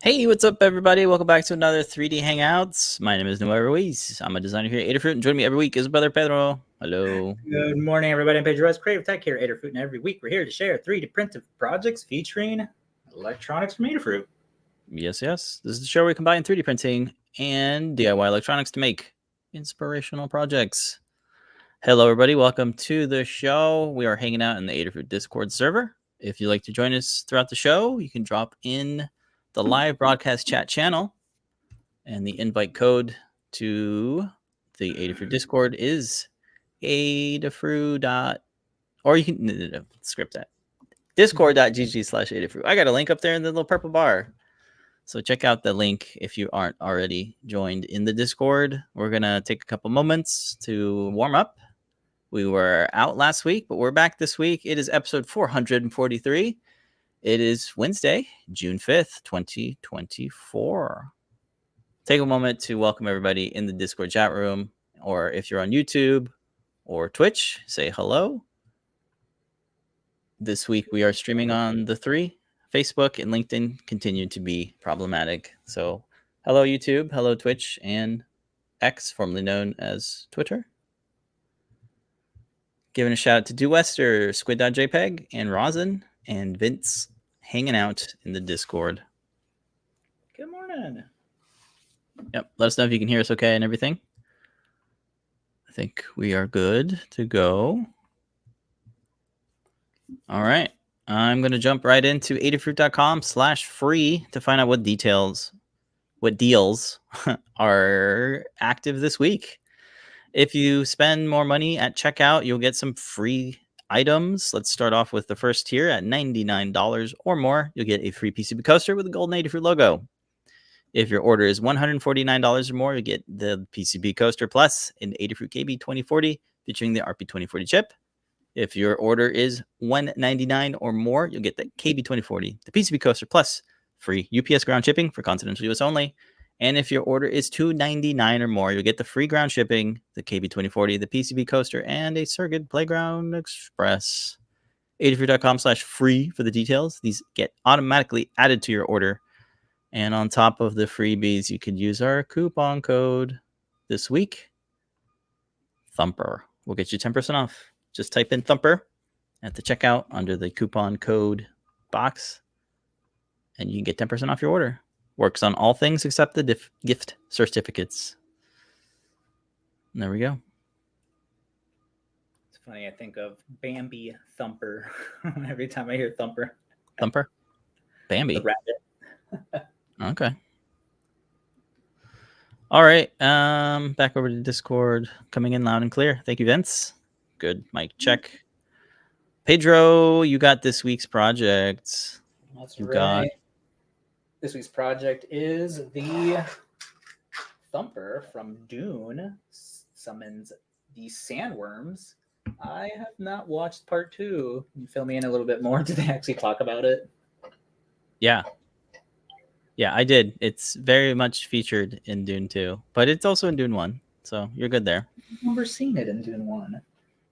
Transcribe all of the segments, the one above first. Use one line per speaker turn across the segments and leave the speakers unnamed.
Hey, what's up, everybody? Welcome back to another 3D Hangouts. My name is Noel Ruiz. I'm a designer here at Adafruit, and joining me every week is brother Pedro. Hello.
Good morning, everybody. I'm Pedro Ruiz, Creative Tech here at Adafruit, and every week we're here to share 3D printed projects featuring electronics from Adafruit.
Yes. This is the show where we combine 3D printing and DIY electronics to make inspirational projects. Hello, everybody. Welcome to the show. We are hanging out in the Adafruit Discord server. If you'd like to join us throughout the show, you can drop in the live broadcast chat channel, and the invite code to the Adafruit Discord is Adafruit. Or you can script that. Discord.gg/Adafruit. I got a link up there in the little purple bar. So check out the link if you aren't already joined in the Discord. We're going to take a couple moments to warm up. We were out last week, but we're back this week. It is episode 443. It is Wednesday, June 5th, 2024. Take a moment to welcome everybody in the Discord chat room, or if you're on YouTube or Twitch, say hello. This week we are streaming on the three. Facebook and LinkedIn continue to be problematic. So hello YouTube, hello Twitch, and X, formerly known as Twitter. Giving a shout out to DoWester, Squid.jpg, and Rosin, and Vince hanging out in the Discord.
Good morning.
Yep, let us know if you can hear us okay and everything. I think we are good to go. All right. I'm going to jump right into adafruit.com/free to find out what deals are active this week. If you spend more money at checkout, you'll get some free items. Let's start off with the first tier at $99 or more. You'll get a free PCB coaster with a golden Adafruit logo. If your order is $149 or more, you'll get the PCB coaster plus an Adafruit KB2040 featuring the RP2040 chip. If your order is $199 or more, you'll get the KB2040, the PCB coaster plus free UPS ground shipping for continental US only. And if your order is $299 or more, you'll get the free ground shipping, the KB2040, the PCB coaster, and a Circuit Playground Express. Adafruit.com/free for the details. These get automatically added to your order. And on top of the freebies, you can use our coupon code this week. Thumper will get you 10% off. Just type in Thumper at the checkout under the coupon code box, and you can get 10% off your order. Works on all things except the gift certificates. And there we go.
It's funny, I think of Bambi Thumper every time I hear Thumper.
Thumper? Bambi?
The rabbit.
Okay. All right. Back over to Discord. Coming in loud and clear. Thank you, Vince. Good mic check. Pedro, you got this week's project.
That's right. This week's project is the Thumper from Dune summons the sandworms. I have not watched part 2. Can you fill me in a little bit more? Did they actually talk about it?
Yeah, I did. It's very much featured in Dune 2, but it's also in Dune 1, so you're good there.
I've never seen it in Dune 1,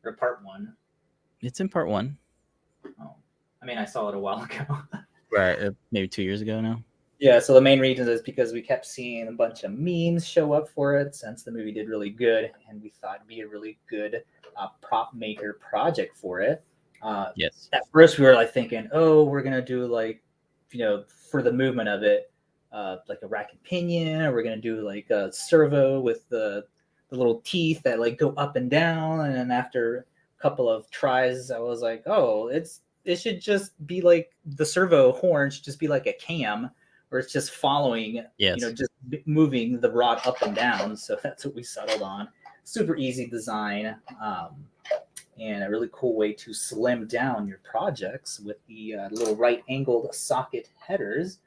or part 1.
It's in part 1.
Oh, I mean, I saw it a while ago.
Right, maybe 2 years ago now.
Yeah, so the main reason is because we kept seeing a bunch of memes show up for it since the movie did really good, and we thought it'd be a really good prop maker project for it.
Yes.
At first, we were like thinking, oh, we're gonna do like, for the movement of it, like a rack and pinion, or we're gonna do like a servo with the little teeth that like go up and down. And then after a couple of tries, I was like, oh, it should just be like the servo horn should just be like a cam, where it's just following, just moving the rod up and down. So that's what we settled on. Super easy design, and a really cool way to slim down your projects with the little right-angled socket headers.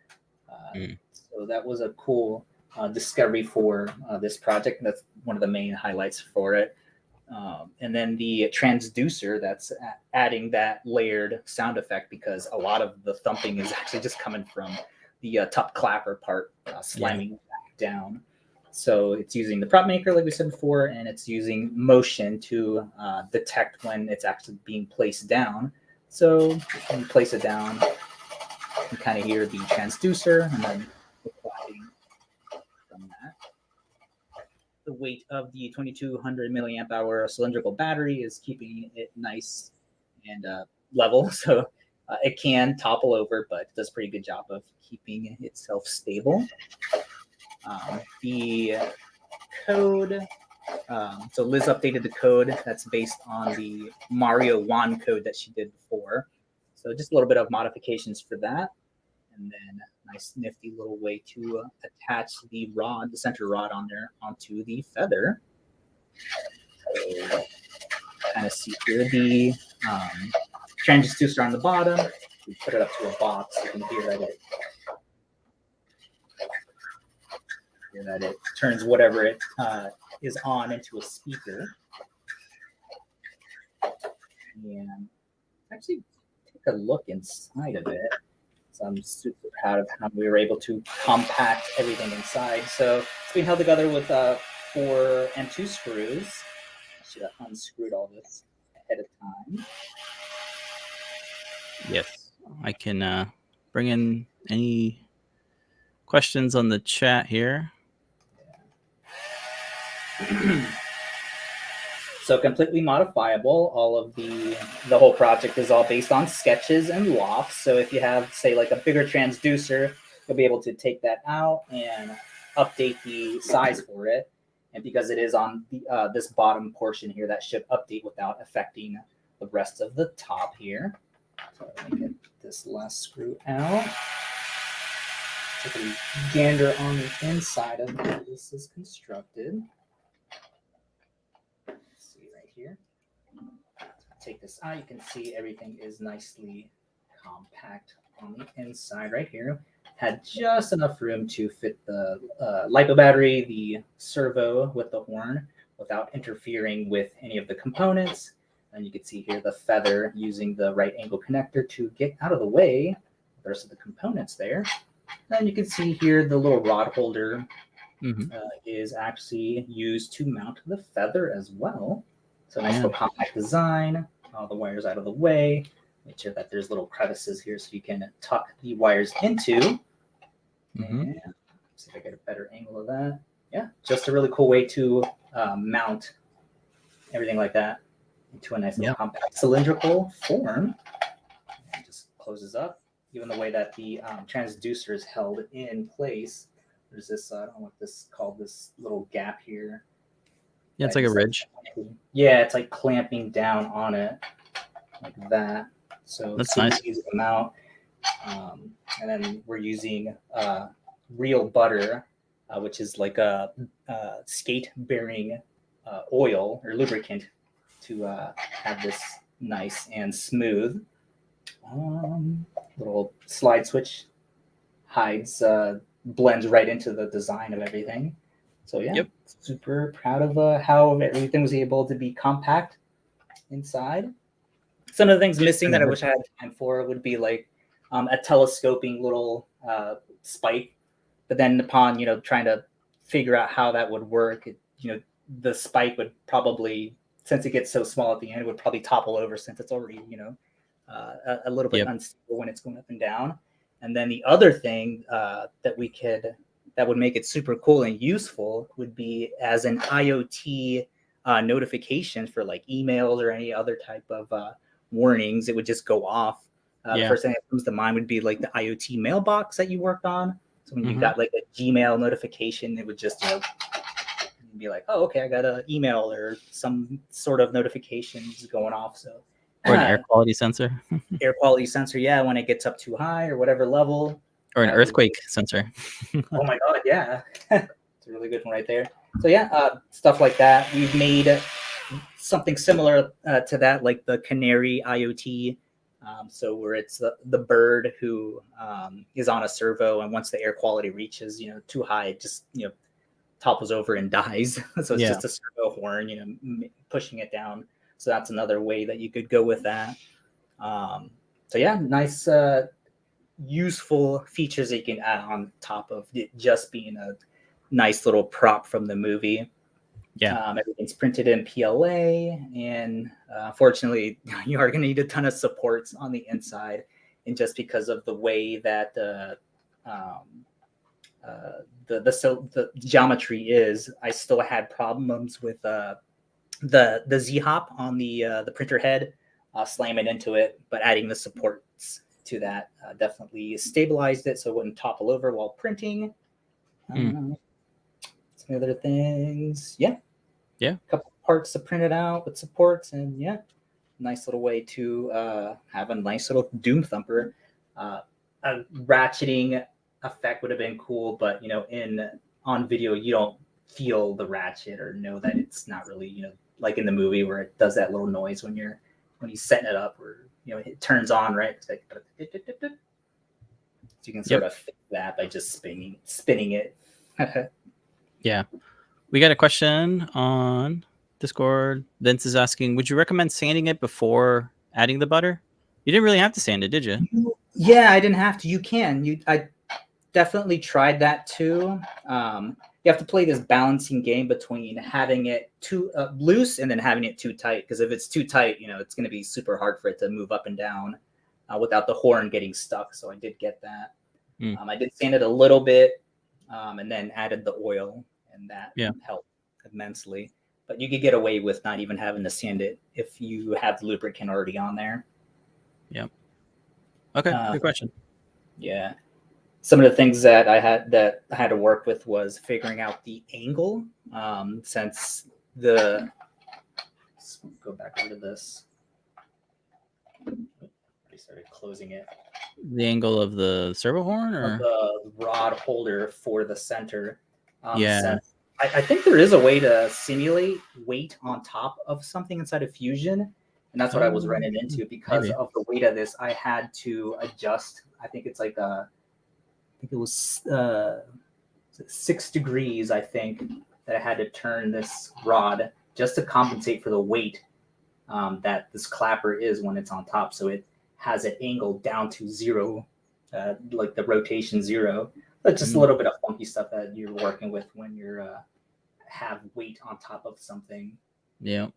So that was a cool discovery for this project. That's one of the main highlights for it. And then the transducer, that's adding that layered sound effect, because a lot of the thumping is actually just coming from the top clapper part slamming back down. So it's using the PropMaker, like we said before, and it's using motion to detect when it's actually being placed down. So when you place it down, you kind of hear the transducer, and then clapping from that. The weight of the 2200 milliamp hour cylindrical battery is keeping it nice and level, so it can topple over, but it does a pretty good job of keeping itself stable. The code, so Liz updated the code that's based on the Mario wand code that she did before. So just a little bit of modifications for that. And then nice nifty little way to attach the rod, the center rod on there onto the feather. So kind of see here the transducer on the bottom. We put it up to a box. You can hear that it turns whatever it is on into a speaker. And actually take a look inside of it. So I'm super proud of how we were able to compact everything inside. So it's being held together with 4 M2 screws. I should have unscrewed all this ahead of time.
Yes, I can bring in any questions on the chat here.
So completely modifiable. All of the whole project is all based on sketches and lofts. So if you have, say, like a bigger transducer, you'll be able to take that out and update the size for it. And because it is on the, this bottom portion here, that should update without affecting the rest of the top here. So let me get this last screw out. Take a gander on the inside of how this is constructed. Here. Take this out. You can see everything is nicely compact on the inside right here. Had just enough room to fit the LiPo battery, the servo with the horn without interfering with any of the components. And you can see here the feather using the right angle connector to get out of the way the rest of the components there. And you can see here the little rod holder is actually used to mount the feather as well. So nice little compact design, all the wires out of the way. Make sure that there's little crevices here so you can tuck the wires into. And see if I get a better angle of that. Yeah, just a really cool way to mount everything like that into a nice little compact cylindrical form. And it just closes up. Even the way that the transducer is held in place. There's this, I don't know what this is called, this little gap here.
Yeah, it's like a ridge.
Yeah, it's like clamping down on it like that. So
that's nice.
Easy to mount. And then we're using real butter, which is like a skate-bearing oil or lubricant to have this nice and smooth. Little slide switch hides, blends right into the design of everything. So yeah, super proud of how everything was able to be compact inside. Some of the things missing that I wish I had time for would be like a telescoping little spike. But then upon, trying to figure out how that would work, the spike would probably, since it gets so small at the end, it would probably topple over since it's already, a little bit unstable when it's going up and down. And then the other thing that would make it super cool and useful would be as an IoT notification for like emails or any other type of warnings. It would just go off. The first thing that comes to mind would be like the IoT mailbox that you worked on. So when you got like a Gmail notification, it would just be like, oh, okay, I got an email or some sort of notifications going off. So
or an air quality sensor.
Air quality sensor, yeah, when it gets up too high or whatever level.
Or an earthquake sensor.
Oh my god, yeah. It's a really good one right there. So yeah, stuff like that. We've made something similar to that, like the Canary IoT. So where it's the bird who is on a servo, and once the air quality reaches, too high, it just, topples over and dies. So it's just a servo horn, pushing it down. So that's another way that you could go with that. So yeah, nice, useful features that you can add on top of it just being a nice little prop from the movie. Everything's printed in PLA, and fortunately, you are going to need a ton of supports on the inside. And just because of the way that the geometry is, I still had problems with the Z hop on the printer head, slamming into it, but adding the supports to that definitely stabilized it so it wouldn't topple over while printing. Some other things, yeah,
a
couple parts to print it out with supports, and yeah, nice little way to have a nice little Dune Thumper. A ratcheting effect would have been cool, but on video you don't feel the ratchet or know that it's not really like in the movie where it does that little noise when he's setting it up, or it turns on, right? It's like, so you can sort of fix that by just spinning it.
Yeah. We got a question on Discord. Vince is asking, would you recommend sanding it before adding the butter? You didn't really have to sand it, did you?
Yeah, I didn't have to. You can. I definitely tried that too. You have to play this balancing game between having it too loose and then having it too tight. Because if it's too tight, it's going to be super hard for it to move up and down without the horn getting stuck. So I did get that. I did sand it a little bit and then added the oil, and that helped immensely. But you could get away with not even having to sand it if you have the lubricant already on there.
Yeah. Okay, good question.
Yeah. Some of the things that I had to work with was figuring out the angle. Since let's go back over to this. I started closing it.
The angle of the servo horn, or
of the rod holder for the center.
Yeah.
I think there is a way to simulate weight on top of something inside of Fusion, and that's what I was running into because of the weight of this. I had to adjust. I think it's like I think it was 6 degrees. I think that I had to turn this rod just to compensate for the weight that this clapper is when it's on top. So it has it angled down to 0, like the rotation 0. But just a little bit of funky stuff that you're working with when you're have weight on top of something.
Yeah.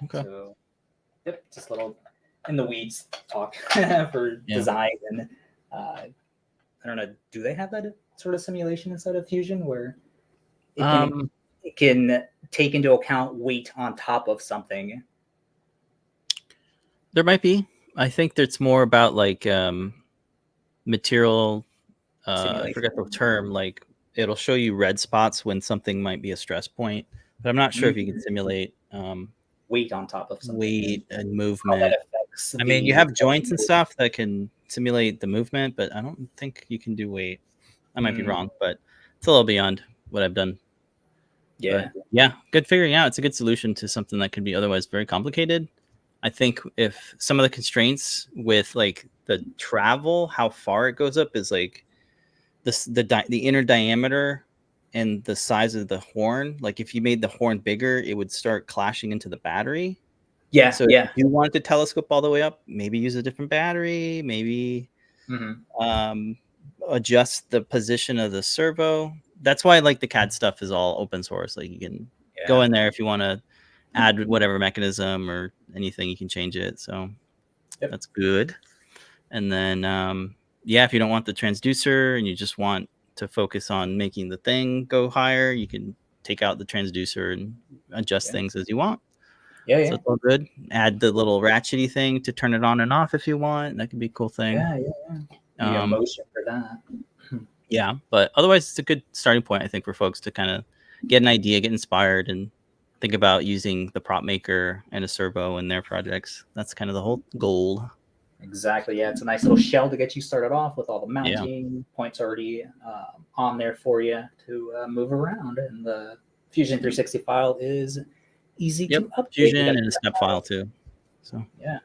Okay.
So, yep, just a little in the weeds talk for design. And I don't know, do they have that sort of simulation inside of Fusion where it can take into account weight on top of something?
There might be. I think that's more about like material. I forget the term. Like it'll show you red spots when something might be a stress point, but I'm not sure if you can simulate
weight on top of something.
Weight and movement. I mean, you have joints and stuff that can simulate the movement, but I don't think you can do weight. I might be wrong, but it's a little beyond what I've done.
Yeah.
But yeah, good figuring out. It's a good solution to something that could be otherwise very complicated. I think if some of the constraints with like the travel, how far it goes up is like the inner diameter and the size of the horn. Like if you made the horn bigger, it would start clashing into the battery.
Yeah.
So if you want it to telescope all the way up, maybe use a different battery, maybe adjust the position of the servo. That's why like the CAD stuff is all open source. Like you can go in there if you want to add whatever mechanism or anything, you can change it. So that's good. And then if you don't want the transducer and you just want to focus on making the thing go higher, you can take out the transducer and adjust things as you want. So it's all good. Add the little ratchety thing to turn it on and off if you want. That could be a cool thing.
Motion for that.
Yeah, but otherwise it's a good starting point, I think, for folks to kind of get an idea, get inspired, and think about using the PropMaker and a servo in their projects. That's kind of the whole goal.
Exactly. Yeah, it's a nice little shell to get you started off with all the mounting points already on there for you to move around. And the Fusion 360 file is easy to update.
Fusion and a step file too. So
yeah,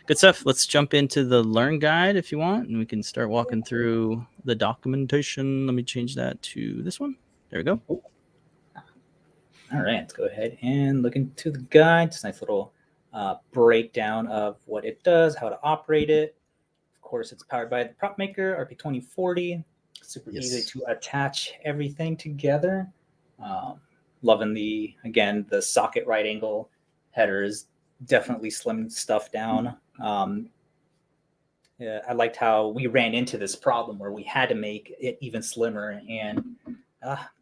good stuff. Let's jump into the Learn guide if you want, and we can start walking through the documentation. Let me change that to this one. There we go.
All right, let's go ahead and look into the guide. It's a nice little breakdown of what it does, how to operate it. Of course, it's powered by the PropMaker RP2040. Super easy to attach everything together. Loving the socket right angle headers. Definitely slimmed stuff down. I liked how we ran into this problem where we had to make it even slimmer. And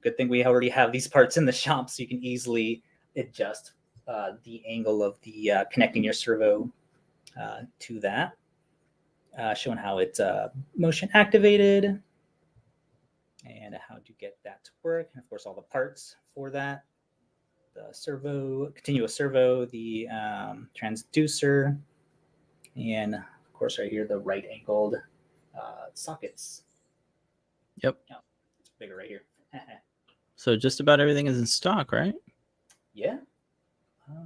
good thing we already have these parts in the shop, so you can easily adjust the angle of the connecting your servo to that. Showing how it's motion activated and how to get that to work. And of course, all the parts for that. The servo, continuous servo, the transducer, and of course right here, the right angled sockets.
Yep.
Oh, it's bigger right here.
So just about everything is in stock, right?
Yeah.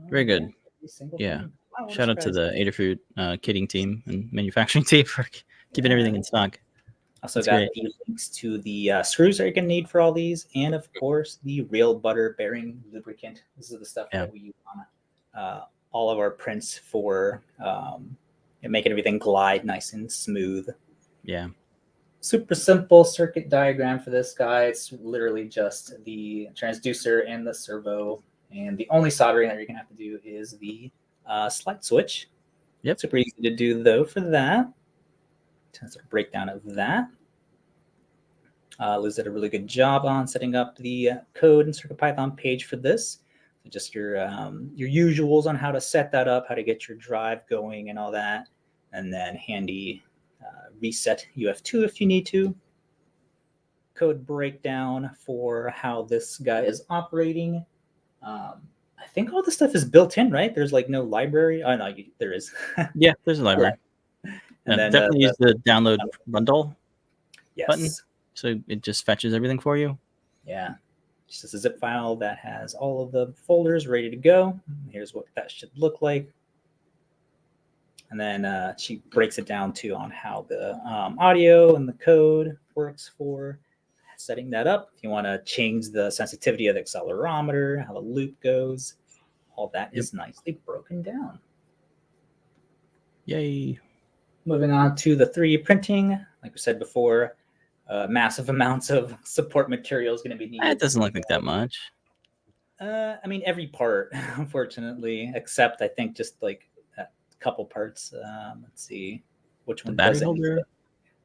Very good.
Every single
Yeah.
thing. Wow, what a
Shout out to
surprise.
the Adafruit kitting team and manufacturing team for keeping everything in stock.
Also
That's
got
great.
the links to the screws that you're going to need for all these, and of course the real butter bearing lubricant. This is the stuff that we use on all of our prints for making everything glide nice and smooth.
Yeah.
Super simple circuit diagram for this guy. It's literally just the transducer and the servo, and the only soldering that you're going to have to do is the slide switch.
Yep.
Super easy to do though for that. That's a breakdown of that. Liz did a really good job on setting up the code and CircuitPython page for this. So just your usuals on how to set that up, how to get your drive going and all that. And then handy reset UF2 if you need to. Code breakdown for how this guy is operating. I think all the stuff is built in, right? There's like no library. Oh, no, there is.
Yeah, there's a library.
And then
definitely use the download bundle button.
Yes.
So it just fetches everything for you.
Yeah. It's just a zip file that has all of the folders ready to go. Here's what that should look like. And then she breaks it down too on how the audio and the code works for setting that up. If you want to change the sensitivity of the accelerometer, how the loop goes, all that is nicely broken down.
Yay.
Moving on to the 3D printing. Like we said before, massive amounts of support material is going to be needed.
It doesn't look like that much.
I mean, every part, unfortunately, except I think just like a couple parts. Let's see which one
battery
doesn't
holder.
need.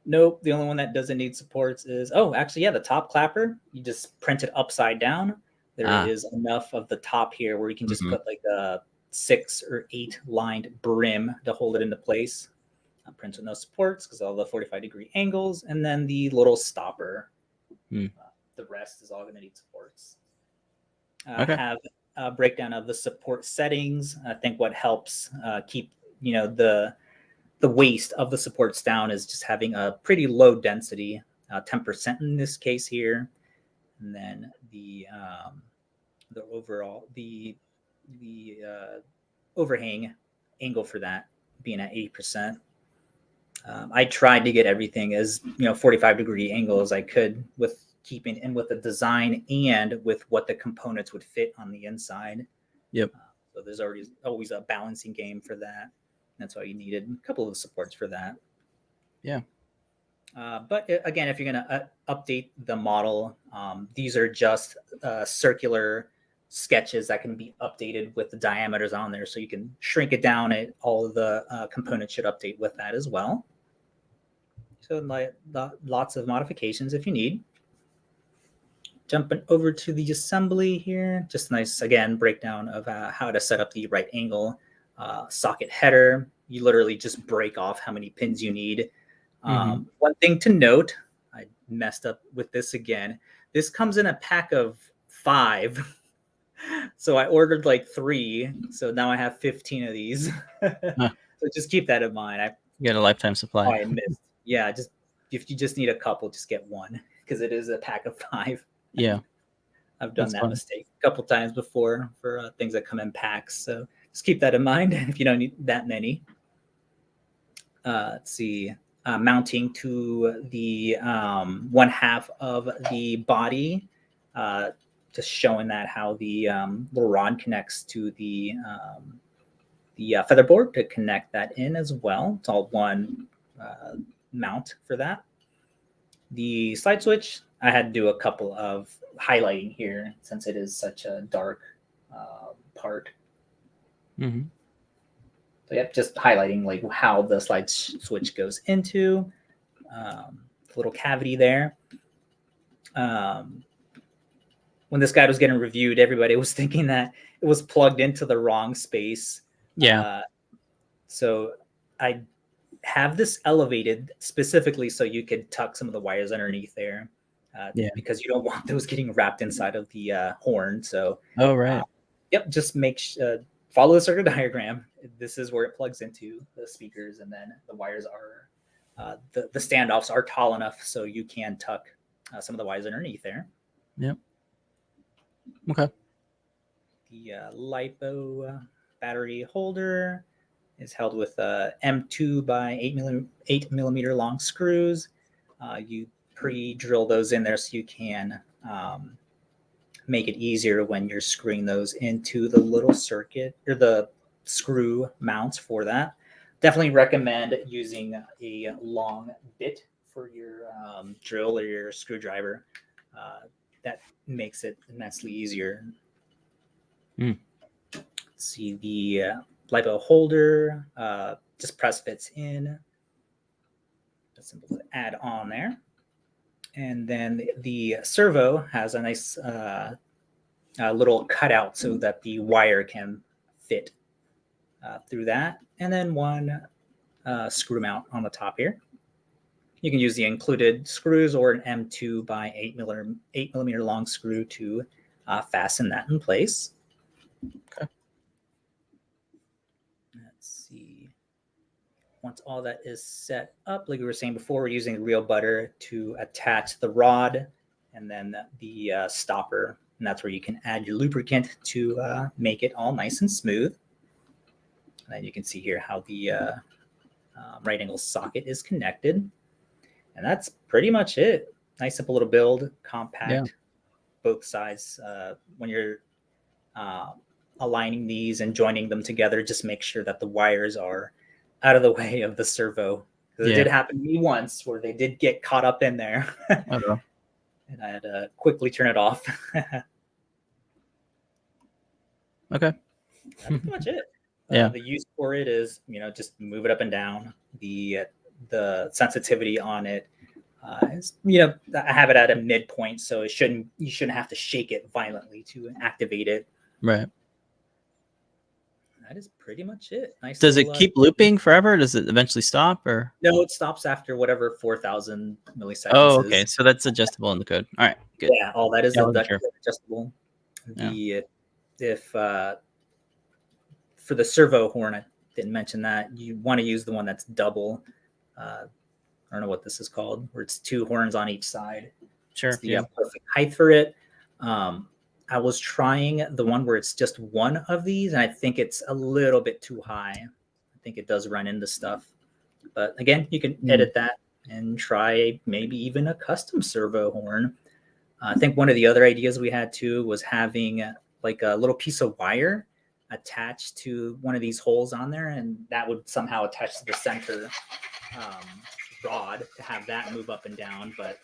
Nope, the only one that doesn't need supports is the top clapper. You just print it upside down. There is enough of the top here where you can just put like a 6 or 8 lined brim to hold it into place. Print with no supports because all the 45-degree angles, and then the little stopper. The rest is all going to need supports.
Okay.
Have a breakdown of the support settings. I think what helps keep the waste of the supports down is just having a pretty low density, 10% in this case here, and then the overall the overhang angle for that being at 80%. I tried to get everything as 45-degree angle as I could with keeping in with the design and with what the components would fit on the inside.
Yep.
So there's always a balancing game for that. That's why you needed a couple of supports for that.
Yeah.
But again, if you're going to update the model, these are just circular sketches that can be updated with the diameters on there. So you can shrink it down. All of the components should update with that as well. So lots of modifications if you need. Jumping over to the assembly here, just nice, again, breakdown of how to set up the right angle socket header. You literally just break off how many pins you need. One thing to note, I messed up with this again. This comes in a pack of 5. So I ordered like 3. So now I have 15 of these. So just keep that in mind.
You got a lifetime supply.
I missed. Yeah, just if you just need a couple, just get one because it is a pack of 5.
Yeah.
I've done that mistake a couple times before for things that come in packs. So just keep that in mind if you don't need that many. Let's see. Mounting to the 1/2 of the body. Just showing that how the little rod connects to the featherboard to connect that in as well. It's all one mount for that. The slide switch, I had to do a couple of highlighting here since it is such a dark part. So yep, just highlighting like how the slide switch goes into the little cavity there. When this guide was getting reviewed, everybody was thinking that it was plugged into the wrong space.
Yeah.
So I have this elevated specifically so you could tuck some of the wires underneath there. Because you don't want those getting wrapped inside of the horn. So,
right.
Yep, just follow the circuit diagram. This is where it plugs into the speakers, and then the wires are the standoffs are tall enough so you can tuck some of the wires underneath there.
Yep. Okay.
The LiPo battery holder is held with M2 by 8 millimeter long screws. You pre-drill those in there so you can make it easier when you're screwing those into the little circuit or the screw mounts for that. Definitely recommend using a long bit for your drill or your screwdriver. That makes it immensely easier. See the LiPo holder just press fits in. That's simple to add on there. And then the servo has a nice little cutout so that the wire can fit through that. And then one screw mount on the top here. You can use the included screws or an M2 by 8 millimeter long screw to fasten that in place.
Okay.
Let's see. Once all that is set up, like we were saying before, we're using real butter to attach the rod and then the stopper. And that's where you can add your lubricant to make it all nice and smooth. And then you can see here how the right angle socket is connected. And that's pretty much it. Nice, simple little build, compact, both sides. When you're aligning these and joining them together, just make sure that the wires are out of the way of the servo. Because it did happen to me once where they did get caught up in there. And I had to quickly turn it off.
Okay.
That's pretty much it. The use for it is, just move it up and down. The sensitivity on it is, I have it at a midpoint, so you shouldn't have to shake it violently to activate it.
Right.
That is pretty much it. Nice.
Does it keep looping forever? Does it eventually stop, or?
No, it stops after whatever 4,000 milliseconds.
Oh, okay. So that's adjustable in the code. All right, good.
Yeah, all that is adjustable. If for the servo horn, I didn't mention that you want to use the one that's double. I don't know what this is called, where it's 2 horns on each side.
Sure.
It's the perfect height for it. I was trying the one where it's just one of these, and I think it's a little bit too high. I think it does run into stuff. But again, you can edit that and try maybe even a custom servo horn. I think one of the other ideas we had too was having like a little piece of wire attached to one of these holes on there, and that would somehow attach to the center rod to have that move up and down. But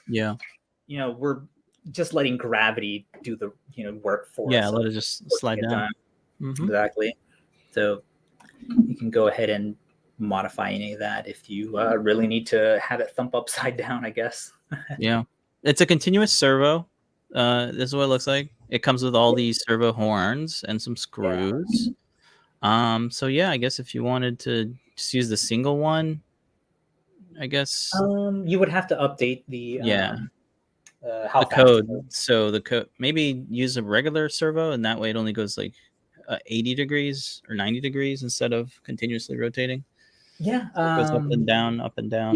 we're just letting gravity do the work for us.
Let it just slide down.
Exactly. So you can go ahead and modify any of that if you really need to have it thump upside down, I guess.
It's a continuous servo. This is what it looks like. It comes with all these servo horns and some screws. So I guess if you wanted to just use the single one, I guess
you would have to update the
the code. So the code, maybe use a regular servo, and that way it only goes like 80 degrees or 90 degrees instead of continuously rotating.
So
it goes up and down, up and down.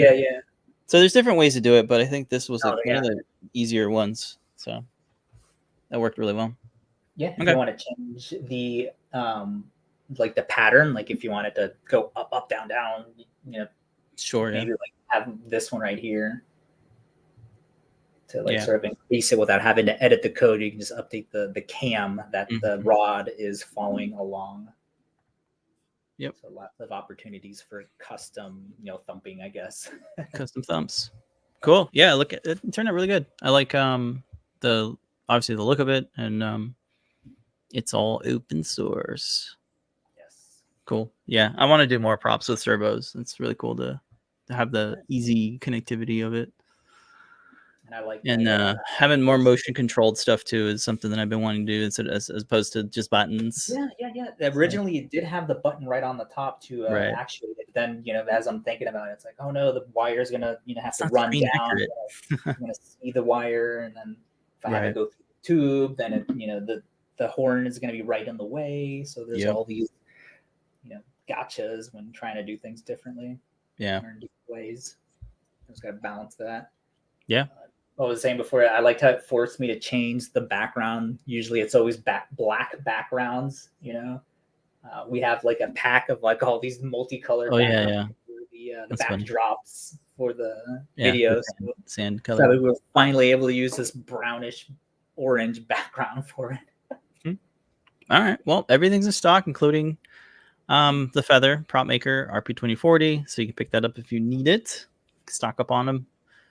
So there's different ways to do it, but I think this was like one of the easier ones. So that worked really well.
If you want to change the like the pattern, like if you wanted to go up, up, down, down,
sure,
maybe like have this one right here to like sort of increase it without having to edit the code. You can just update the cam that the rod is following along. So lots of opportunities for custom, thumping, I guess.
Custom thumps. Cool. Yeah, look, it turned out really good. I like the obviously the look of it, and it's all open source.
Yes.
Cool. Yeah, I want to do more props with servos. It's really cool to have the easy connectivity of it.
And I like
And
that.
having more motion controlled stuff too is something that I've been wanting to do as opposed to just buttons.
Yeah. Originally, it did have the button right on the top to
Right.
actuate it. Then, as I'm thinking about it, it's like, oh no, the wire's gonna, have
It's
to
not
run
screen
down.
accurate.
I'm gonna see the wire, and then if I have to
Right.
go through the tube, then it, the horn is gonna be right in the way. So there's
Yep.
all these, gotchas when trying to do things differently.
Yeah.
Or in different ways. I just gotta balance that.
Yeah.
I was saying before, I liked how it forced me to change the background. Usually, it's always black backgrounds. We have like a pack of like all these multicolored
Oh yeah,
backgrounds
yeah.
for the
That's funny.
backdrops for the
Yeah, the
videos.
sand
So
color.
we were finally able to use this brownish orange background for it.
All right. Well, everything's in stock, including the Feather PropMaker RP2040. So you can pick that up if you need it. Stock up on them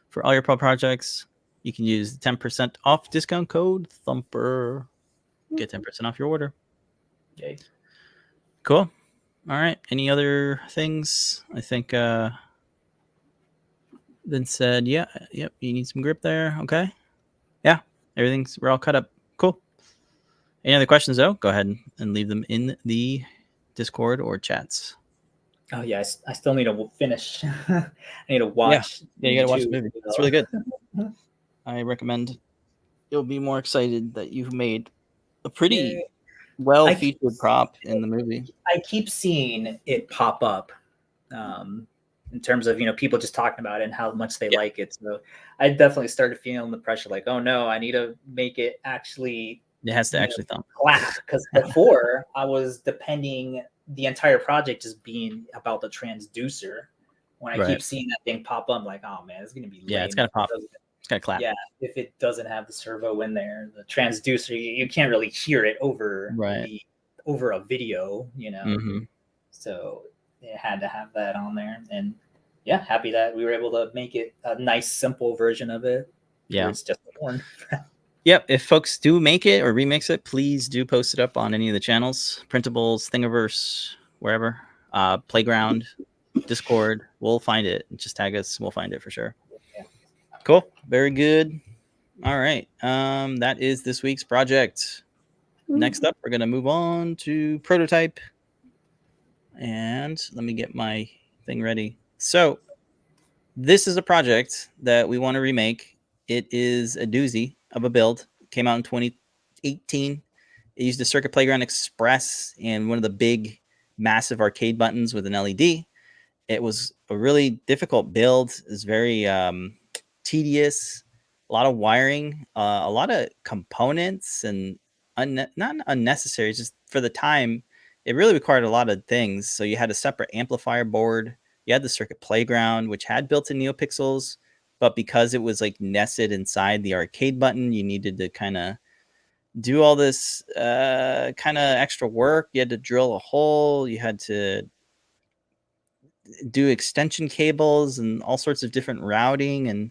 for all your pro projects. You can use the 10% off discount code Thumper. Get 10% off your order.
Okay.
Cool. All right. Any other things? I think Vince said, yeah, yep, you need some grip there. Okay. Yeah. We're all cut up. Cool. Any other questions though? Go ahead and leave them in the Discord or chats.
Oh yeah, I still need to finish. I need to watch.
Yeah, you gotta watch the movie. It's really good. I recommend. You'll be more excited that you've made a pretty well-featured prop in the movie.
I keep seeing it pop up in terms of people just talking about it and how much they like it. So I definitely started feeling the pressure, like, oh no, I need to make it actually.
It has to actually thump.
Clap, because before I was depending the entire project just being about the transducer. When I keep seeing that thing pop up, I'm like, oh man, it's gonna be lame.
Yeah, it's gotta pop. It's gotta clap.
Yeah, if it doesn't have the servo in there, the transducer, you can't really hear it over over a video,
Mm-hmm.
So it had to have that on there, and yeah, happy that we were able to make it a nice, simple version of it.
Yeah,
it's just a horn.
Yep. If folks do make it or remix it, please do post it up on any of the channels, Printables, Thingiverse, wherever, Playground, Discord. We'll find it. Just tag us. We'll find it for sure.
Yeah.
Cool. Very good. All right. That is this week's project. Next up, we're going to move on to prototype. And let me get my thing ready. So this is a project that we want to remake. It is a doozy of a build. Came out in 2018. It used a Circuit Playground Express and one of the big, massive arcade buttons with an LED. It was a really difficult build. It was very tedious. A lot of wiring, a lot of components, and not unnecessary. Just for the time, it really required a lot of things. So you had a separate amplifier board. You had the Circuit Playground, which had built-in NeoPixels, but because it was like nested inside the arcade button, you needed to kind of do all this kind of extra work. You had to drill a hole. You had to do extension cables and all sorts of different routing. And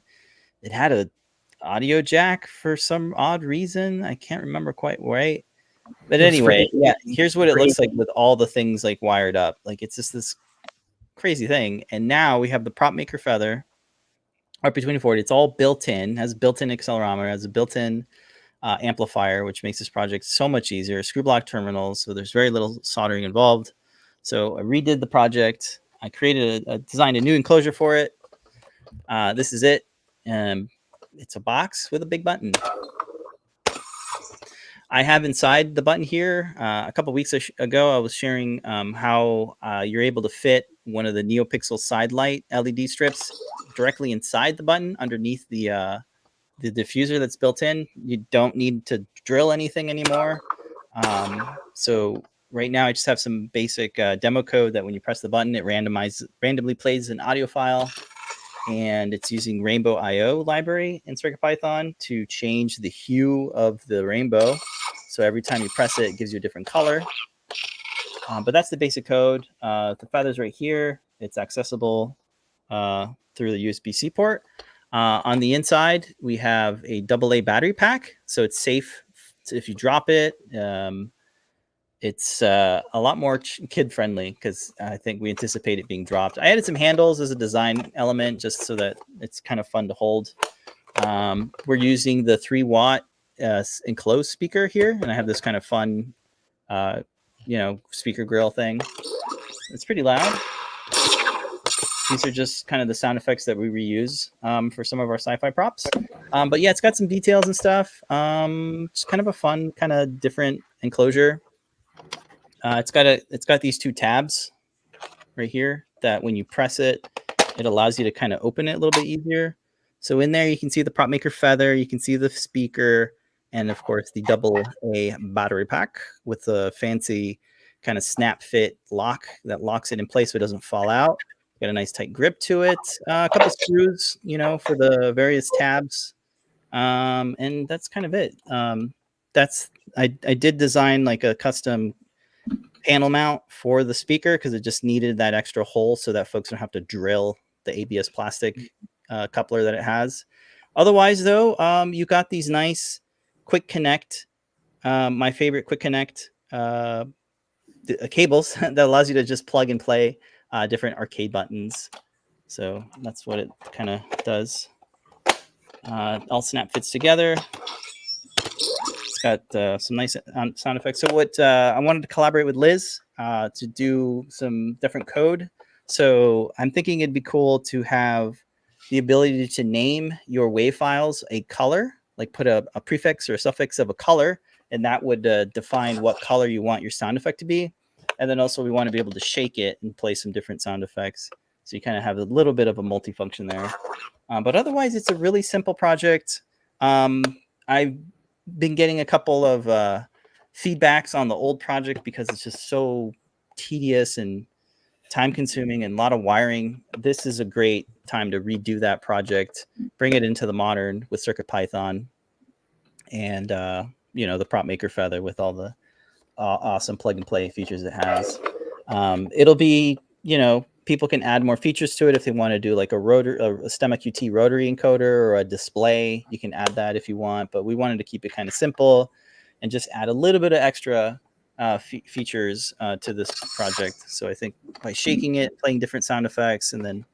it had a audio jack for some odd reason. I can't remember quite right. But anyway, yeah, here's what it looks like with all the things like wired up. Like it's just this crazy thing. And now we have the PropMaker Feather RP2040. It's all built in, has a built-in accelerometer, has a built-in amplifier, which makes this project so much easier. Screw block terminals, so there's very little soldering involved. So I redid the project. I designed a new enclosure for it. This is it. It's a box with a big button. I have inside the button here. A couple weeks ago, I was sharing how you're able to fit one of the NeoPixel side light LED strips directly inside the button underneath the diffuser that's built in. You don't need to drill anything anymore. So right now, I just have some basic demo code that when you press the button, it randomly plays an audio file. And it's using Rainbow IO library in CircuitPython to change the hue of the rainbow. So every time you press it, it gives you a different color. But that's the basic code. The feather's right here. It's accessible through the USB-C port. On the inside, we have a AA battery pack. So it's safe. So if you drop it, it's a lot more kid friendly because I think we anticipate it being dropped. I added some handles as a design element just so that it's kind of fun to hold. We're using the 3-watt enclosed speaker here, and I have this kind of fun, speaker grill thing. It's pretty loud. These are just kind of the sound effects that we reuse for some of our sci-fi props. But yeah, it's got some details and stuff. It's kind of a fun, kind of different enclosure. It's got these 2 tabs right here that when you press it, it allows you to kind of open it a little bit easier. So in there, you can see the PropMaker Feather, you can see the speaker, and of course the AA battery pack with the fancy kind of snap fit lock that locks it in place so it doesn't fall out. Got a nice tight grip to it. A couple screws, for the various tabs, and that's kind of it. I did design like a custom panel mount for the speaker because it just needed that extra hole so that folks don't have to drill the ABS plastic coupler that it has. Otherwise, though, you got these nice quick connect, my favorite quick connect cables that allows you to just plug and play different arcade buttons. So that's what it kind of does. All snap fits together. It's got some nice sound effects. So what I wanted to collaborate with Liz to do some different code. So I'm thinking it'd be cool to have the ability to name your WAV files a color, like put a prefix or a suffix of a color, and that would define what color you want your sound effect to be. And then also we want to be able to shake it and play some different sound effects. So you kind of have a little bit of a multifunction there. But otherwise, it's a really simple project. I've been getting a couple of feedbacks on the old project because it's just so tedious and time consuming and a lot of wiring. This is a great time to redo that project, bring it into the modern with CircuitPython and, the PropMaker Feather with all the awesome plug and play features it has. It'll be, people can add more features to it if they want to do like a STEM QT rotary encoder or a display. You can add that if you want, but we wanted to keep it kind of simple and just add a little bit of extra features to this project. So I think by shaking it, playing different sound effects, and then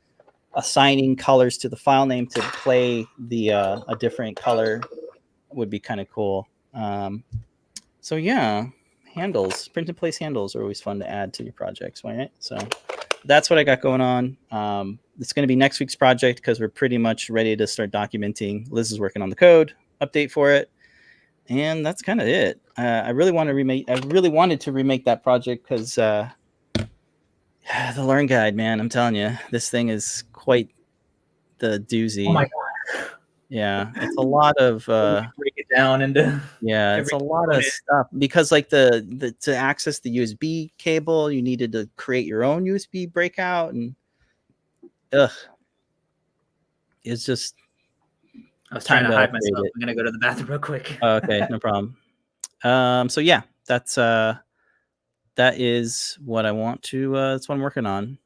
assigning colors to the file name to play a different color would be kind of cool. So yeah, handles, print and place handles are always fun to add to your projects, right? So that's what I got going on. It's going to be next week's project because we're pretty much ready to start documenting. Liz is working on the code update for it, and that's kind of it. I really wanted to remake that project because the Learn Guide, man, I'm telling you, this thing is quite the doozy.
Oh my god!
Yeah, it's a lot of
break it down into
it's a lot of stuff because like the to access the USB cable, you needed to create your own USB breakout, and it's just.
I was trying to hide myself. I'm gonna go to the bathroom real quick.
Okay, no problem. So yeah, that is what I want to. That's what I'm working on.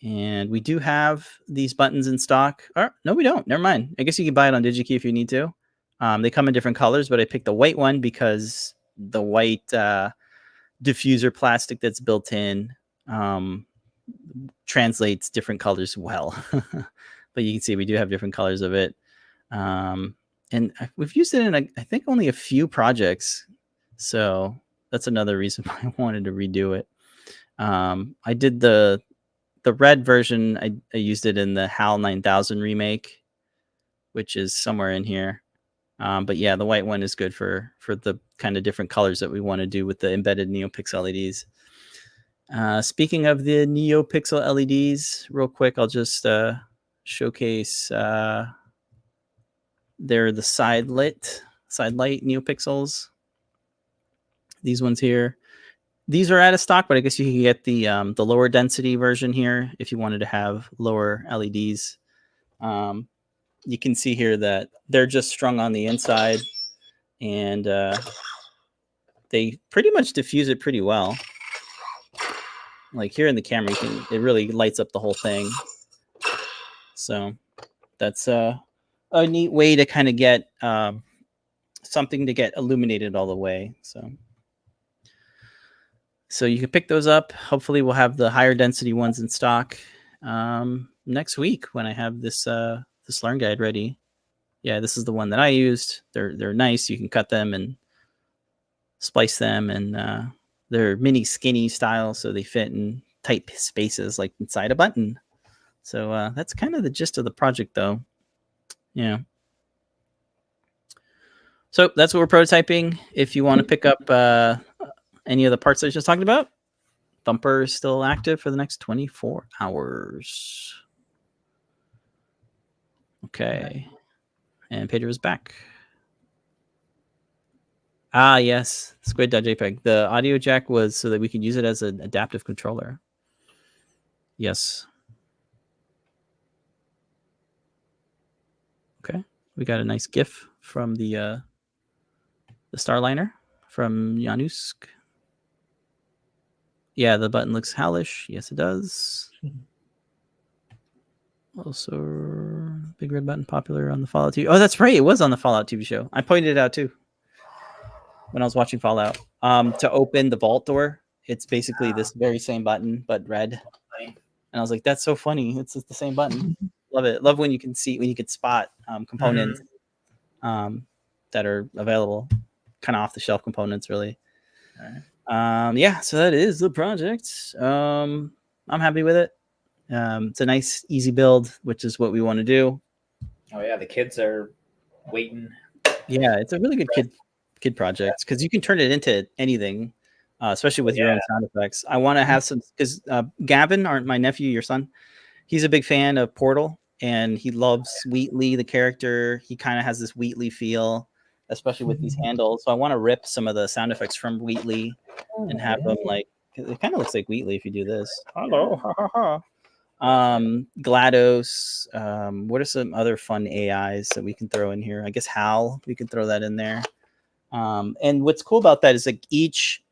And we do have these buttons in stock. Or no, we don't. Never mind. I guess you can buy it on DigiKey if you need to. They come in different colors, but I picked the white one because the white diffuser plastic that's built in translates different colors well. But you can see we do have different colors of it. And we've used it in, I think, only a few projects. So that's another reason why I wanted to redo it. I did the red version. I used it in the HAL 9000 remake, which is somewhere in here. But yeah, the white one is good for the kind of different colors that we want to do with the embedded NeoPixel LEDs. Speaking of the NeoPixel LEDs, real quick, I'll just showcase. They're the side light NeoPixels. These ones here. These are out of stock, but I guess you can get the lower density version here if you wanted to have lower LEDs. You can see here that they're just strung on the inside, and they pretty much diffuse it pretty well. Like here in the camera, it really lights up the whole thing. So that's a neat way to kind of get something to get illuminated all the way. So So you can pick those up. Hopefully we'll have the higher density ones in stock next week when I have this this learn guide ready. Yeah, this is the one that I used. They're nice. You can cut them and splice them, and they're mini skinny style, so they fit in tight spaces like inside a button. So that's kind of the gist of the project, though. Yeah. So that's what we're prototyping. If you want to pick up any of the parts I was just talking about, Thumper is still active for the next 24 hours. Okay. And Pedro is back. Ah, yes. Squid.jpg. The audio jack was so that we could use it as an adaptive controller. Yes. Okay. We got a nice GIF from the Starliner from Janusk. Yeah, the button looks hellish. Yes, it does. Also, big red button popular on the Fallout TV. Oh, that's right. It was on the Fallout TV show. I pointed it out too when I was watching Fallout. To open the vault door, it's basically this very same button but red. And I was like, "That's so funny! It's the same button." Love it. Love when you can spot components that are available, kind of off the shelf components, really. Yeah. So that is the project. I'm happy with it. It's a nice, easy build, which is what we want to do.
Oh yeah, the kids are waiting.
Yeah, it's a really good kid project because you can turn it into anything, especially with your own sound effects. I want to have some because Gavin, my nephew, your son, he's a big fan of Portal and he loves Wheatley, the character. He kind of has this Wheatley feel, especially with these handles. So I want to rip some of the sound effects from Wheatley and have them like it kind of looks like Wheatley if you do this. Hello, ha ha ha. GLaDOS. What are some other fun AIs that we can throw in here? I guess Hal, we can throw that in there. And what's cool about that is like each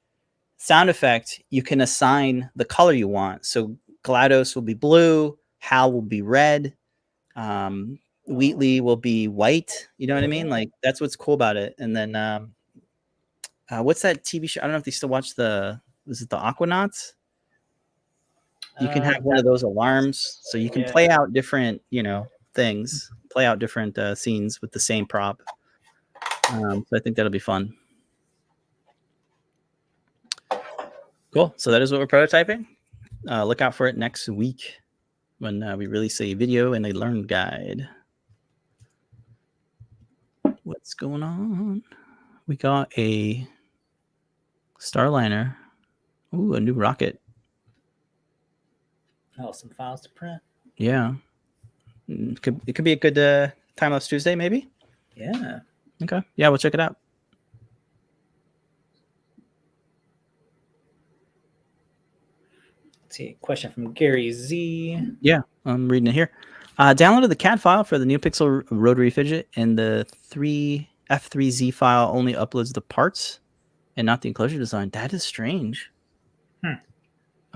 sound effect you can assign the color you want. So GLaDOS will be blue, Hal will be red, Wheatley will be white. You know what I mean? Like that's what's cool about it. And then what's that TV show? I don't know if they still watch was it the Aquanauts? You can have one of those alarms, so you can play out different, things, play out different scenes with the same prop. So I think that'll be fun. Cool. So that is what we're prototyping. Look out for it next week when we release a video and a learn guide. What's going on? We got a Starliner. Ooh, a new rocket.
Oh, some files to print.
Yeah. It could be a good Timelapse Tuesday, maybe?
Yeah.
Okay. Yeah, we'll check it out.
Let's see. Question from Gary Z.
Yeah, I'm reading it here. Downloaded the CAD file for the NeoPixel rotary fidget, and the F3Z file only uploads the parts and not the enclosure design. That is strange.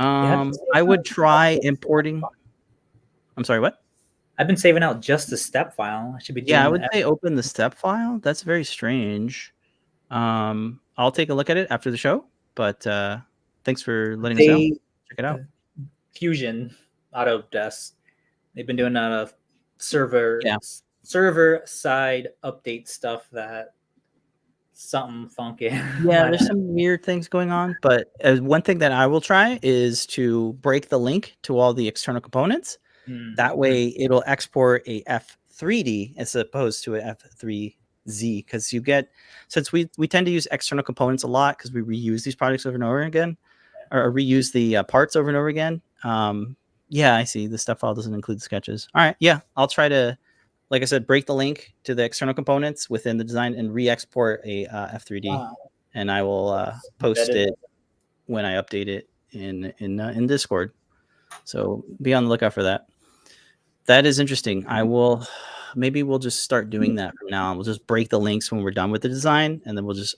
I would try importing. I'm sorry, what?
I've been saving out just the step file. I should be doing
I would say open the step file. That's very strange. I'll take a look at it after the show, but thanks for letting us know. Check it out.
Fusion Autodesk. They've been doing a server side update stuff that something funky.
Yeah, there's some weird things going on, but one thing that I will try is to break the link to all the external components. That way it'll export a F3D as opposed to a F3Z, because since we tend to use external components a lot because we reuse these products over and over again, or reuse the parts over and over again. Yeah, I see. The step file doesn't include the sketches. All right. Yeah, I'll try to, like I said, break the link to the external components within the design and re-export a F3D, and I will post it when I update it in Discord. So be on the lookout for that. That is interesting. Maybe we'll just start doing that from now on. We'll just break the links when we're done with the design, and then we'll just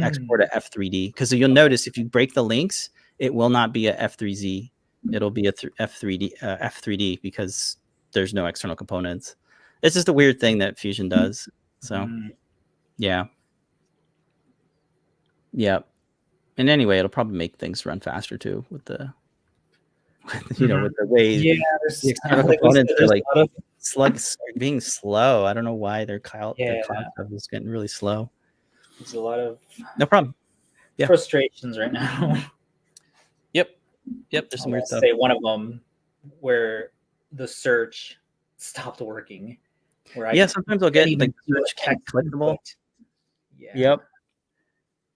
export a F3D. Because you'll notice if you break the links, it will not be a F3Z. It'll be a F3D because there's no external components. It's just a weird thing that Fusion does. So, yeah. And anyway, it'll probably make things run faster too with the with the way
Yeah,
the
there's
external
like we said,
components are
there's
like
a lot of
slugs being slow. I don't know why their cloud
yeah,
stuff is getting really slow.
there's a lot of
No problem. Yeah.
frustrations right now.
Yep. There's some
I'll
weird stuff.
say one of them where the search stopped working. Where
Sometimes I'll get
even
like
do a
search can't
text
clickable.
input. Yeah.
Yep.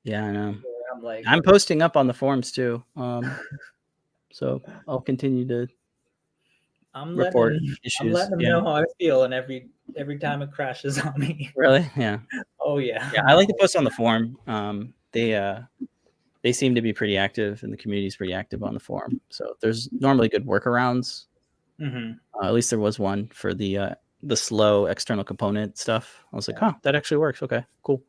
Yeah, I know.
Where I'm like,
I'm posting up on the forums too. So I'll continue to report
I'm
issues.
letting them know how I feel, and every time it crashes on me.
Really? Yeah.
Oh yeah.
Yeah, I like to post on the forum. They seem to be pretty active, and the community is pretty active on the forum. So there's normally good workarounds. At least there was one for the slow external component stuff. I was like, oh, that actually works. Okay, cool.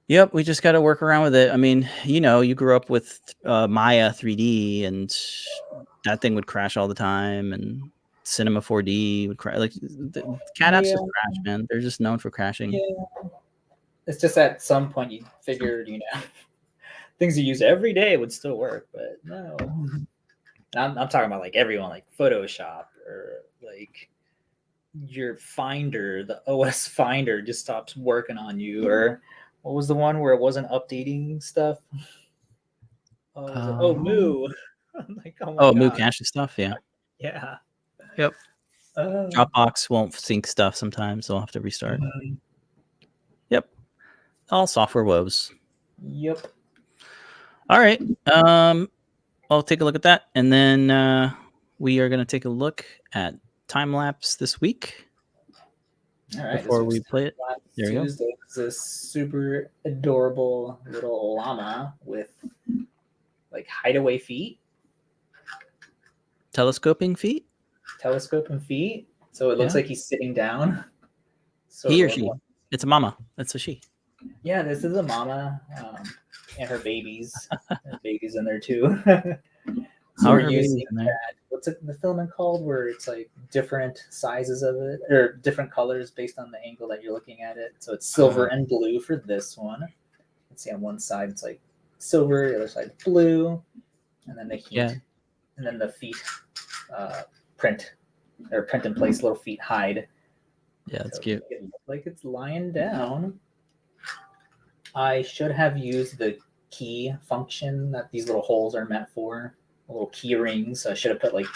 Yep, we just got to work around with it. I mean, you grew up with Maya 3D, and that thing would crash all the time, and Cinema 4D would crash. Like the cat apps just crash, man. They're just known for crashing.
Yeah. It's just at some point you figured, things you use every day would still work, but no. I'm talking about like everyone, like Photoshop or like your Finder, the OS Finder just stops working on you, or what was the one where it wasn't updating stuff? Moo. I'm like, oh my
Moo
god.
cache stuff, yeah.
Yeah.
Yep. Dropbox won't sync stuff sometimes. They'll have to restart. Yep. All software woes.
Yep.
All right. I'll take a look at that, and then we are going to take a look at Timelapse this week.
All right.
Before we play it, there you go.
Tuesday is this super adorable little llama with like hideaway feet.
Telescoping feet.
So it looks like he's sitting down. So
he or she. It's a mama. That's a she.
Yeah, this is a mama and her babies. There's babies in there too. So we're using that. What's it, the filament called? Where it's like different sizes of it or different colors based on the angle that you're looking at it. So it's silver and blue for this one. Let's see, on one side it's like silver, the other side blue, and then the heat, and then the feet print in place, little feet hide.
Yeah, that's cute.
It looks like it's lying down. I should have used the key function that these little holes are meant for, little key rings. I should have put like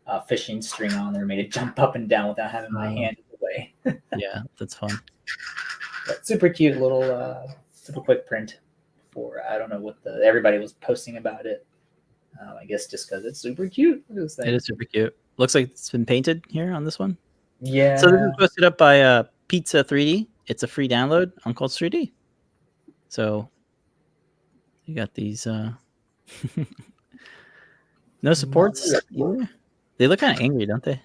a fishing string on there, made it jump up and down without having my hand in the way.
Yeah, that's fun.
But super cute little, super quick print for, I don't know what everybody was posting about it. I guess just because it's super cute.
It is super cute. Looks like it's been painted here on this one.
Yeah.
So this is posted up by Pizza 3D. It's a free download on Cults 3D. So you got these no supports either. They look kind of angry, don't they?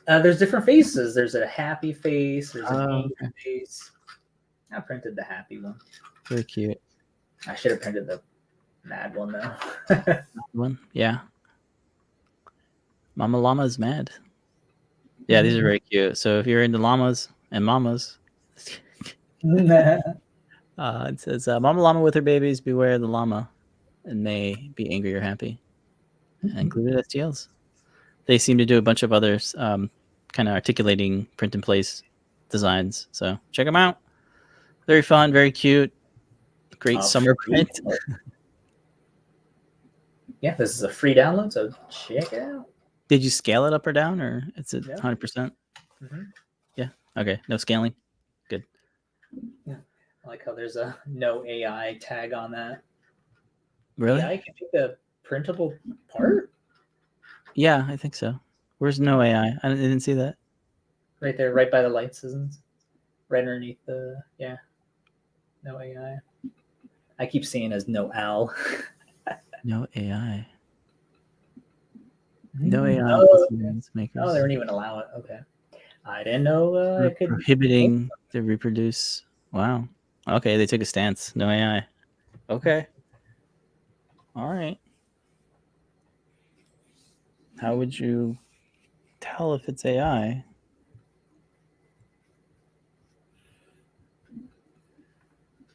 There's different faces. There's a happy face. There's an angry face. I printed the happy one.
Very cute.
I should have printed the mad one though.
One, yeah. Mama Lama is mad. Yeah, these are very cute. So if you're into llamas and mamas, it says Mama Lama with her babies, beware the llama, and may be angry or happy. Included STLs. They seem to do a bunch of others, kind of articulating print in place designs. So check them out. Very fun, very cute. Great summer print.
Yeah, this is a free download, so check it out.
Did you scale it up or down, or it's at 100%?
Mm-hmm.
Yeah. Okay. No scaling. Good.
Yeah. I like how there's a no AI tag on that.
Really?
AI can make a printable part?
Yeah, I think so. Where's no AI? I didn't see that.
Right there, right by the light seasons. Right underneath the, no AI. I keep seeing as no Al.
No AI. No AI.
Makers. Oh, they wouldn't even allow it. Okay. I didn't know it could
prohibiting to reproduce. Wow. Okay, they took a stance. No AI. Okay. All right. How would you tell if it's AI?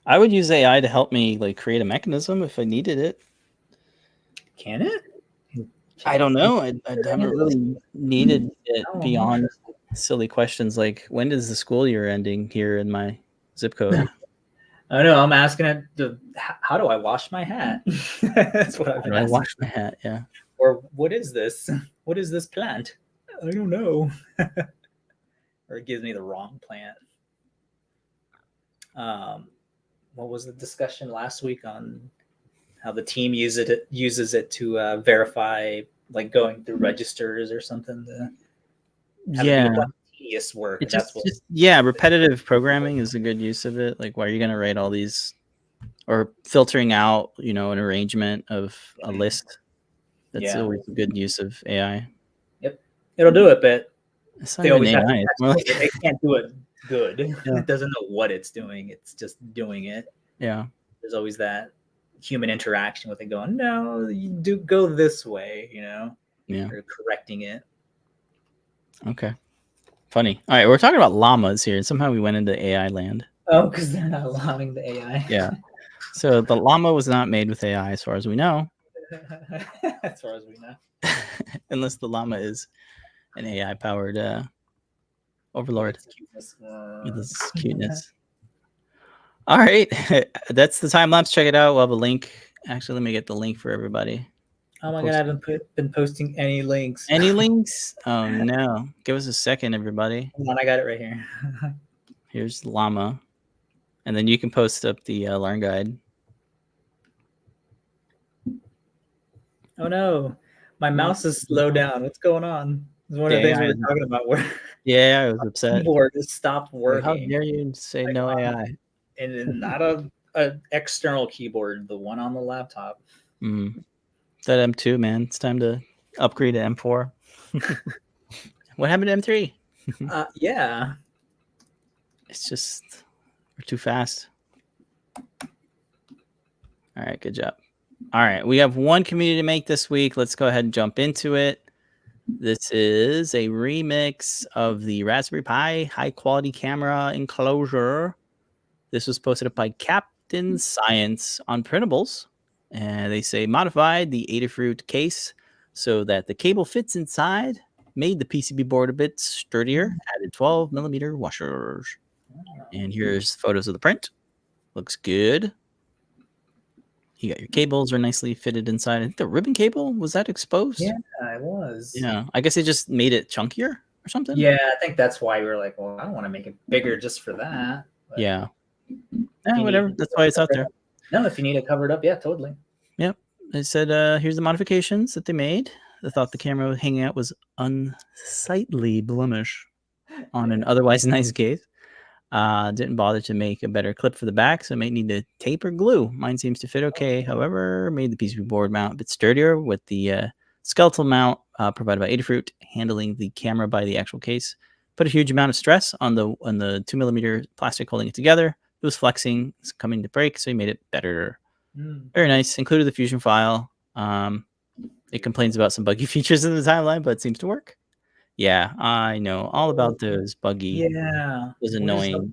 I would use AI to help me like create a mechanism if I needed it.
Can it?
I don't know. I haven't really needed it
Oh,
beyond silly questions like when is the school year ending here in my zip code?
I know. I'm asking it. How do I wash my hat? That's what I've
How
been
do I
asking.
wash my hat? Yeah.
Or what is this? What is this plant? I don't know. Or it gives me the wrong plant. What was the discussion last week on how the team uses it to verify, like going through registers or something to have it do a bunch of tedious work.
It
That's
just yeah, repetitive programming is a good use of it. Like, why are you going to write all these or filtering out, an arrangement of a list? That's always a good use of AI.
Yep, it'll do it, but
It's not
they
even
always have
AI.
to
It's more like,
it can't do it good.
Yeah.
It doesn't know what it's doing. It's just doing it.
Yeah.
There's always that human interaction with it going, no, you do go this way,
Yeah.
or correcting it.
Okay. Funny. All right, we're talking about llamas here, and somehow we went into AI land.
Oh, because they're not allowing the AI.
Yeah. So the llama was not made with AI, as far as we know.
As far as we know.
Unless the llama is an AI-powered overlord with its cuteness. All right. That's the time lapse. Check it out. We'll have a link. Actually, let me get the link for everybody.
Oh my god, I haven't been posting any links.
Any links? Oh no. Give us a second, everybody.
Hold on, I got it right here.
Here's Llama. And then you can post up the learn guide.
Oh no. My mouse is slowed down. What's going on? It's one of the things we were talking about where
yeah, I was upset.
Keyboard has stopped working.
How dare you say no AI?
And not a external keyboard, the one on the laptop.
That M2, man. It's time to upgrade to M4. What happened to M3?
Yeah.
It's just we're too fast. All right, good job. All right, we have one community to make this week. Let's go ahead and jump into it. This is a remix of the Raspberry Pi high quality camera enclosure. This was posted up by Captain Science on Printables. And they say modified the Adafruit case so that the cable fits inside, made the PCB board a bit sturdier, added 12 millimeter washers. And here's photos of the print. Looks good. You got your cables are nicely fitted inside. I think the ribbon cable, was that exposed?
Yeah, it was.
Yeah, I guess they just made it chunkier or something.
Yeah, I think that's why we were like, well, I don't want to make it bigger just for that.
But yeah, whatever. That's why it's out there.
No, if you need it covered up, yeah, totally.
Yep. They said, here's the modifications that they made. They thought the camera hanging out was unsightly blemish on an otherwise nice case. Didn't bother to make a better clip for the back, so it might need to tape or glue. Mine seems to fit okay. However, made the PCB board mount a bit sturdier with the skeletal mount provided by Adafruit, handling the camera by the actual case. Put a huge amount of stress on the 2 millimeter plastic holding it together. It was flexing, it's coming to break, so he made it better. Very nice. Included the Fusion file. It complains about some buggy features in the timeline, but it seems to work. Yeah, I know all about those buggy.
Yeah,
it was annoying.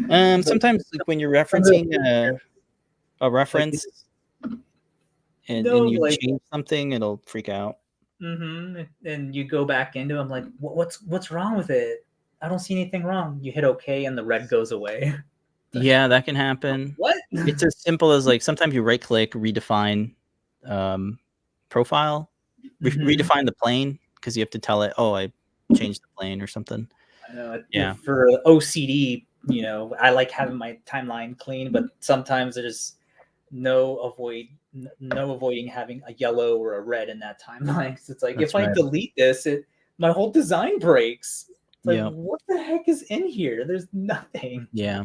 Sometimes like when you're referencing a reference and you change something, it'll freak out.
And you go back into it, I'm like, what's wrong with it? I don't see anything wrong. You hit OK and the red goes away.
Yeah, that can happen.
What?
It's as simple as like sometimes you right click, redefine profile, redefine the plane because you have to tell it, oh, I changed the plane or something.
I know.
Yeah.
For OCD, I like having my timeline clean, but sometimes there's no avoiding having a yellow or a red in that timeline. So it's like if I delete this, my whole design breaks. It's like, what the heck is in here? There's nothing.
Yeah.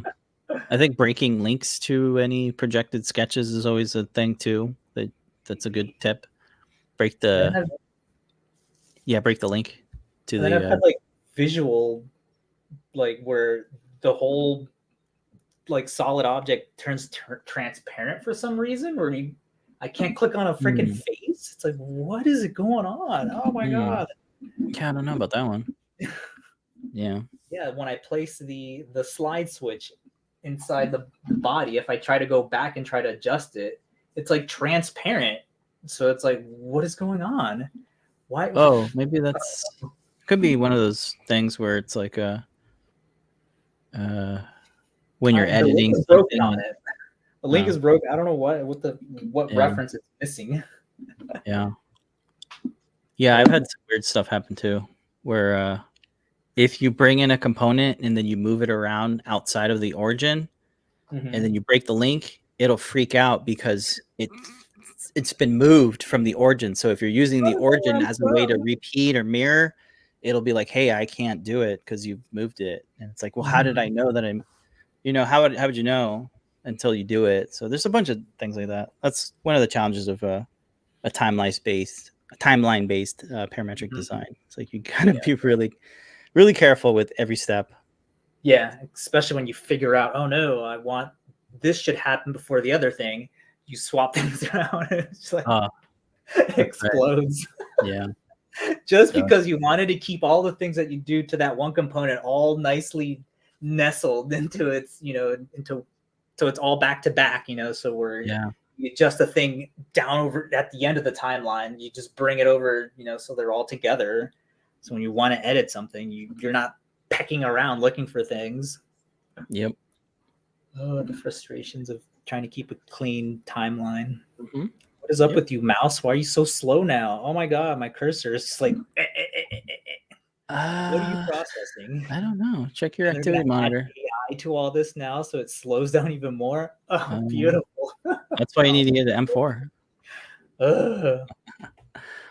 I think breaking links to any projected sketches is always a thing too. That's a good tip. Break the link to the.
I've had like visual, like where the whole like solid object turns transparent for some reason, or I can't click on a freaking face. It's like, what is it going on? Oh my god!
Yeah, I don't know about that one. Yeah.
Yeah, when I place the slide switch inside the body. If I try to go back and try to adjust it, it's like transparent. So it's like, what is going on? Why?
Oh, maybe that's could be one of those things where it's like when you're
The
editing
link is
something.
broken on it. The link is broken. I don't know what reference it's missing.
Yeah. Yeah, I've had some weird stuff happen too, where if you bring in a component and then you move it around outside of the origin, and then you break the link, it'll freak out because it's been moved from the origin. So if you're using the origin as a way to repeat or mirror, it'll be like, hey, I can't do it because you've moved it. And it's like, well, how did I know that I'm, how would you know until you do it? So there's a bunch of things like that. That's one of the challenges of a timeline-based parametric design. It's like you gotta be really, really careful with every step.
Yeah, especially when you figure out, oh no, I want this should happen before the other thing. You swap things around, and it's like it explodes.
Right. Yeah.
Just because you wanted to keep all the things that you do to that one component all nicely nestled into its, so it's all back to back, so you adjust the thing down over at the end of the timeline, you just bring it over, so they're all together. So when you want to edit something, you're not pecking around looking for things.
Yep.
Oh, the frustrations of trying to keep a clean timeline. What is up with you, mouse? Why are you so slow now? Oh my god, my cursor is just like what are you processing?
I don't know. Check your activity monitor.
AI to all this now, so it slows down even more. Oh, beautiful.
That's why you need to get the M4.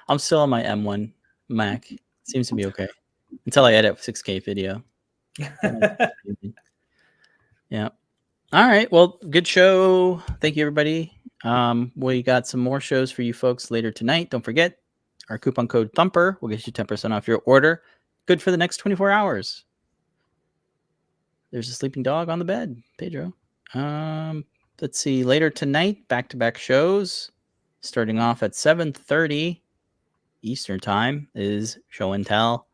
I'm still on my M1 Mac. It seems to be okay until I edit 6K video. Yeah. All right. Well, good show. Thank you, everybody. We got some more shows for you folks later tonight. Don't forget our coupon code Thumper will get you 10% off your order. Good for the next 24 hours. There's a sleeping dog on the bed, Pedro. Let's see. Later tonight, back-to-back shows. Starting off at 7:30 Eastern Time is Show and Tell,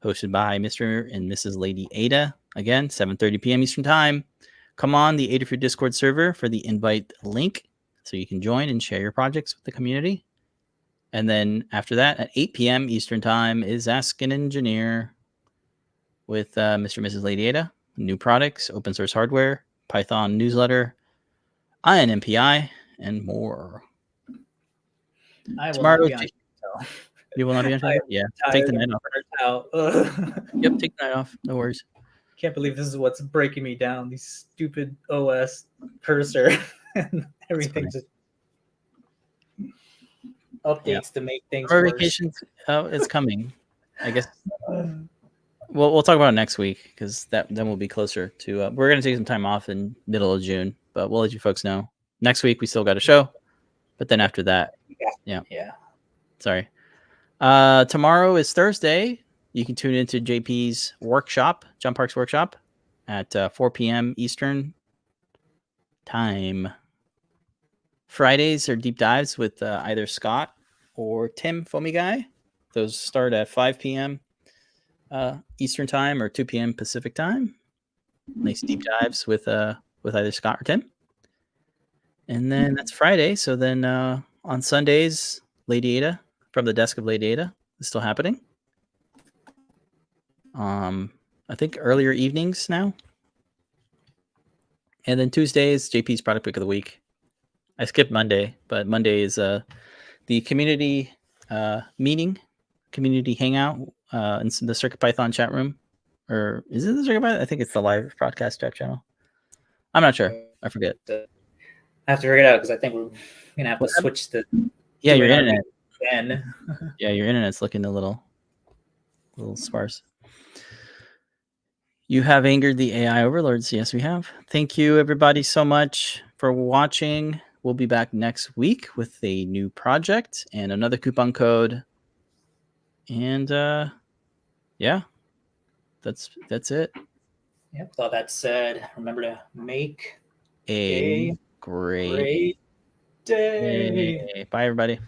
hosted by Mr. and Mrs. Lady Ada. Again, 7:30 p.m. Eastern Time. Come on the Adafruit Discord server for the invite link so you can join and share your projects with the community. And then after that, at 8 p.m. Eastern Time is Ask an Engineer with Mr. and Mrs. Lady Ada. New products, open source hardware, Python newsletter, INMPI, and more. Tomorrow, you will not be on show? Yeah, take the night off. Yep, take the night off. No worries.
Can't believe this is what's breaking me down. These stupid OS cursor and everything just updates to make things worse.
Vacations, it's coming. I guess we'll talk about it next week because then we'll be closer to. We're gonna take some time off in middle of June, but we'll let you folks know. Next week we still got a show, but then after that, yeah. Sorry. Tomorrow is Thursday. You can tune into JP's workshop, John Park's workshop, at 4 p.m. Eastern Time. Fridays are deep dives with either Scott or Tim, Foamy Guy. Those start at 5 p.m. Eastern Time or 2 p.m. Pacific Time. Nice deep dives with either Scott or Tim. And then that's Friday. So then on Sundays, Lady Ada from the desk of Lady Ada is still happening. I think earlier evenings now. And then Tuesdays, JP's product pick of the week. I skipped Monday, but Monday is the community meeting, community hangout in the CircuitPython chat room. Or is it the CircuitPython? I think it's the live broadcast chat channel. I'm not sure. I forget.
I have to figure it out because I think we're gonna have to switch the.
Yeah, your internet. Yeah, your internet's looking a little sparse. You have angered the AI overlords. Yes, we have. Thank you, everybody, so much for watching. We'll be back next week with a new project and another coupon code. And yeah, that's it.
Yep. With all that said, remember to make
a great day. Bye, everybody.